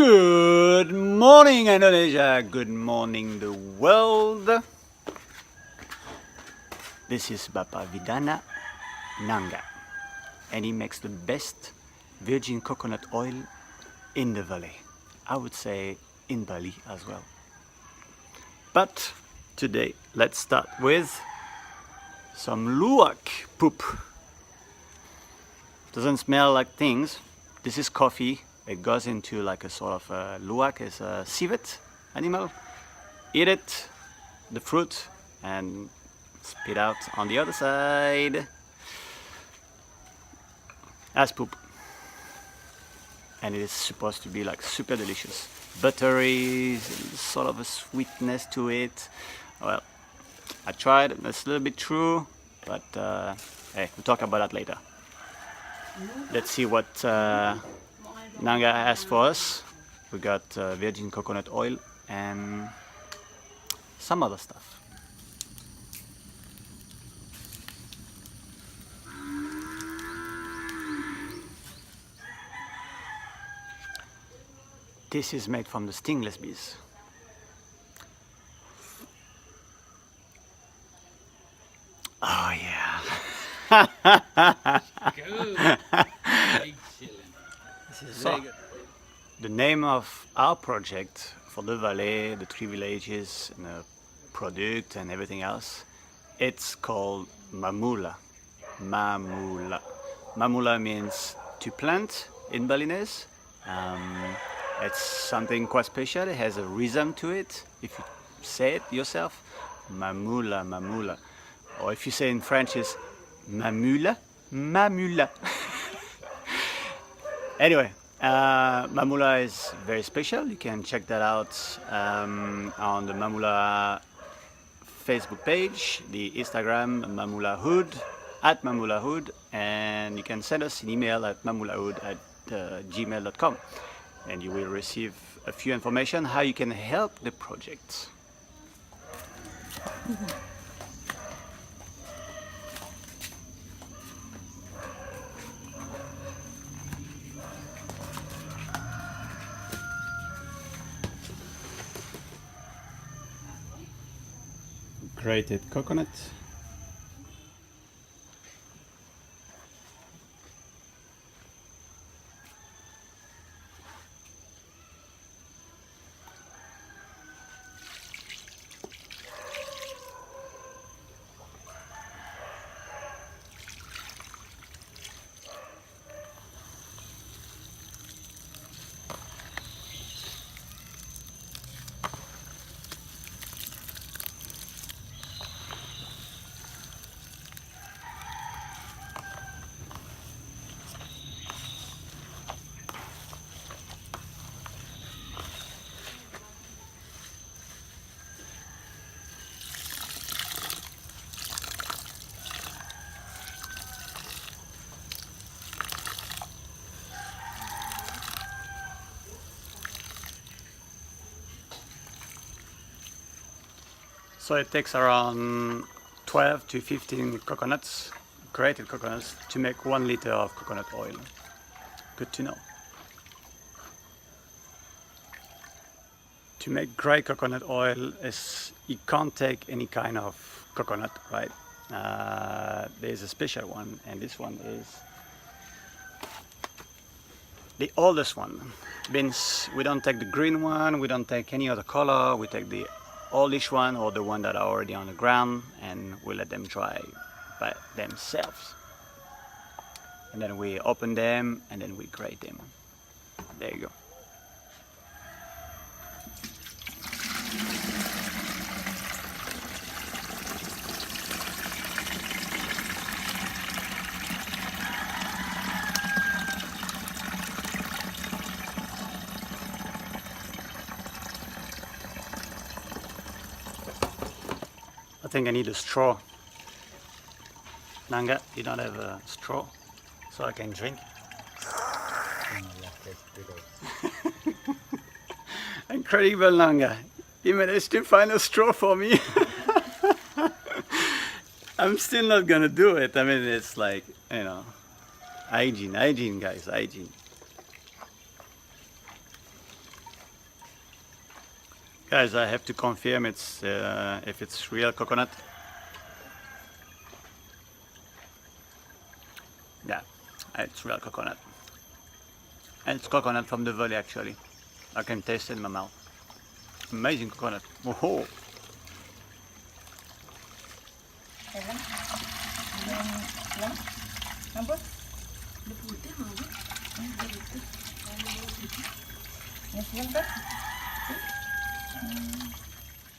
Good morning, Indonesia. Good morning, the world. This is Bapa Vidana Nengah, and he makes the best virgin coconut oil in the valley. I would say in Bali as well. But today, let's start with some luwak poop. Doesn't smell like things. This is coffee. It goes into like a sort of luwak, is a civet animal. Eat it, the fruit, and spit out on the other side as poop. And it is supposed to be like super delicious. Buttery, sort of a sweetness to it. Well, I tried, it's a little bit true, but hey, we'll talk about that later. Let's see what Nengah has for us. We got virgin coconut oil and some other stuff. This is made from the stingless bees. Oh yeah. Good. This is so, the name of our project for the valley, the 3 villages, and the product and everything else, it's called Mamula. Mamula. Mamula means to plant in Balinese. It's something quite special. It has a rhythm to it. If you say it yourself, Mamula, Mamula. Or if you say in French, it's Mamula, Mamula. Anyway, Mamula is very special. You can check that out on the Mamula Facebook page, the Instagram Mamulahood, at Mamulahood, and you can send us an email at mamulahood@gmail.com, and you will receive a few information how you can help the project. Grated coconut. So it takes around 12 to 15 coconuts, grated coconuts, to make 1 liter of coconut oil. Good to know. To make dry coconut oil, you can't take any kind of coconut, right? There's a special one, and this one is the oldest one. Means we don't take the green one, we don't take any other color, we take the oldish one or the one that are already on the ground, and we let them dry by themselves. And then we open them and then we grate them. There you go. I think I need a straw. Nengah, you don't have a straw, so I can drink. Incredible, Nengah. You managed to find a straw for me. I'm still not gonna do it. I mean, it's like, you know, hygiene, guys, hygiene. Guys, I have to confirm it's if it's real coconut. Yeah, it's real coconut. And it's coconut from the valley actually. I can taste it in my mouth. Amazing coconut. Oh,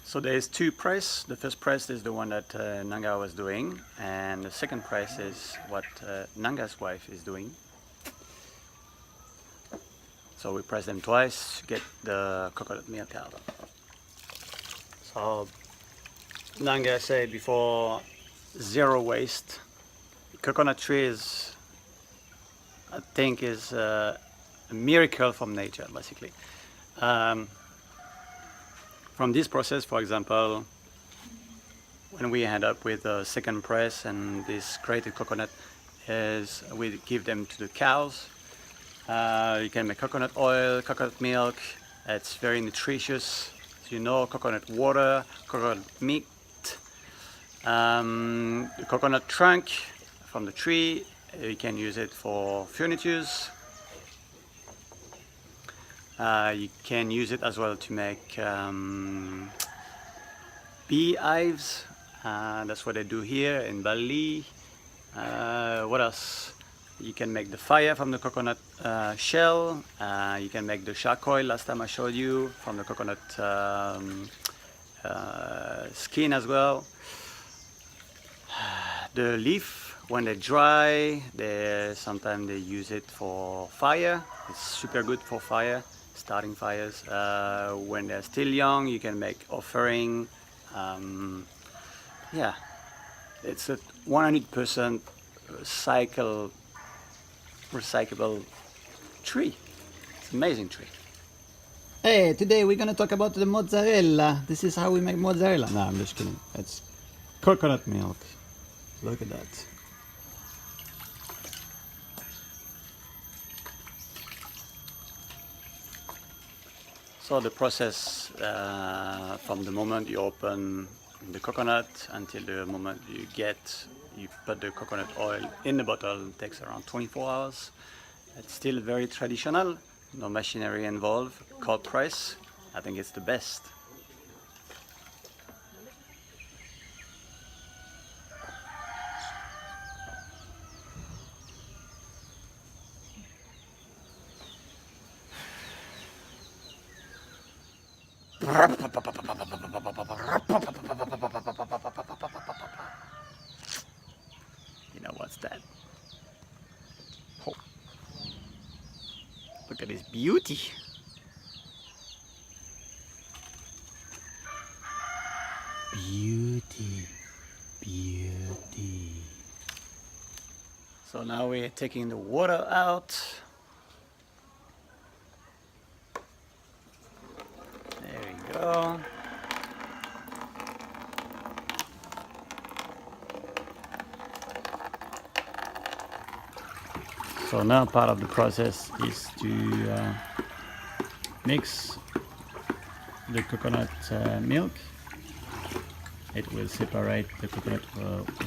so there's two press. The first press is the one that Nengah was doing, and the second press is what Nengah's wife is doing. So we press them twice to get the coconut milk out. So Nengah said before, zero waste. Coconut tree is, I think, is a miracle from nature, basically. From this process, for example, when we end up with a second press and this grated coconut, is we give them to the cows. You can make coconut oil, coconut milk. It's very nutritious. As you know, coconut water, coconut meat, the coconut trunk from the tree. You can use it for furnitures. You can use it as well to make bee hives. That's what they do here in Bali. What else? You can make the fire from the coconut shell. You can make the charcoal, last time I showed you, from the coconut skin as well. The leaf, when they dry, sometimes they use it for fire. It's super good for fire, starting fires. When they're still young, you can make offering. Yeah, it's a 100% recyclable tree. It's an amazing tree. Hey, today we're gonna talk about the mozzarella. This is how we make mozzarella. No, I'm just kidding. It's coconut milk. Look at that. So the process from the moment you open the coconut until the moment you put the coconut oil in the bottle takes around 24 hours. It's still very traditional, no machinery involved, cold press. I think it's the best. You know what's that? Oh. Look at this beauty. Beauty, beauty. So now we're taking the water out. There we go. So now part of the process is to mix the coconut milk. It will separate the coconut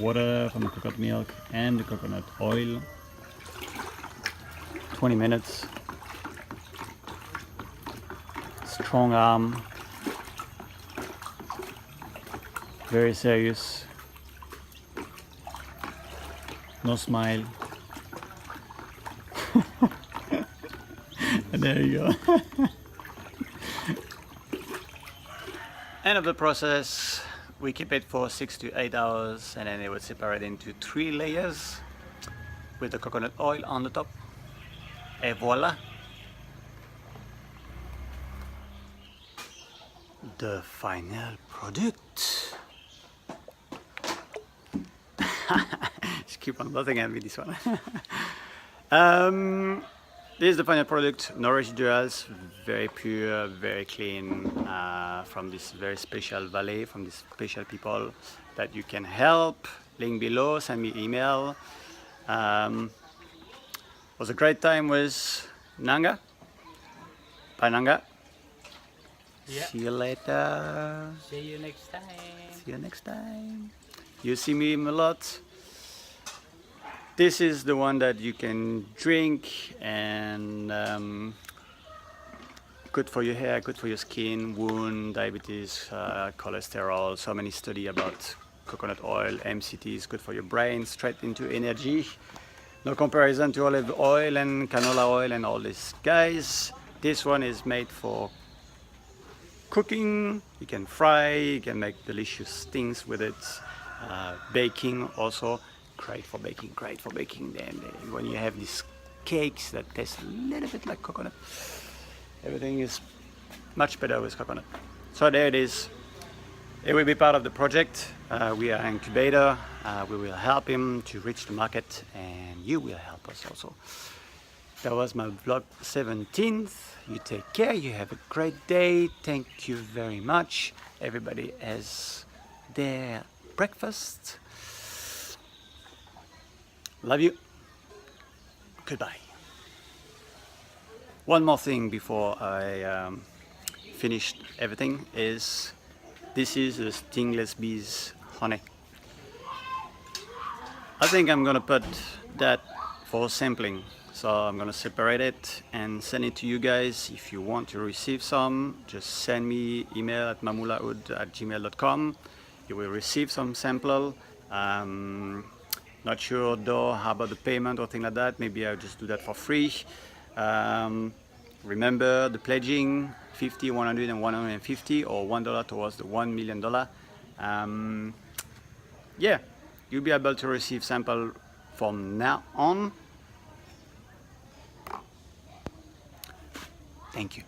water from the coconut milk and the coconut oil. 20 minutes. Strong arm. Very serious. No smile. There you go. End of the process. We keep it for 6 to 8 hours and then it will separate into 3 layers with the coconut oil on the top. Et voila! The final product. Just keep on laughing at me, this one. This is the final product, no residuals, very pure, very clean, from this very special valley, from these special people that you can help. Link below, send me email. It was a great time with Nengah. Bye Nengah. Yeah. See you later. See you next time. See you next time. You see me a lot. This is the one that you can drink and good for your hair, good for your skin, wound, diabetes, cholesterol. So many study about coconut oil, MCT is good for your brain, straight into energy. No comparison to olive oil and canola oil and all this, guys. This one is made for cooking. You can fry, you can make delicious things with it. Baking also, great for baking, great for baking. Then when you have these cakes that taste a little bit like coconut, everything is much better with coconut. So there it is. It will be part of the project. We are an incubator. We will help him to reach the market, and you will help us also. That was my vlog 17th. You take care. You have a great day. Thank you very much. Everybody has their breakfast. Love you. Goodbye. One more thing before I finished everything is this is the stingless bees honey. I think I'm gonna put that for sampling. So I'm gonna separate it and send it to you guys. If you want to receive some, just send me email at mamulahood@gmail.com. You will receive some sample. Not sure though how about the payment or thing like that. Maybe I'll just do that for free. Remember the pledging 50, 100 and 150 or $1 towards the $1 million. Yeah, you'll be able to receive sample from now on. Thank you.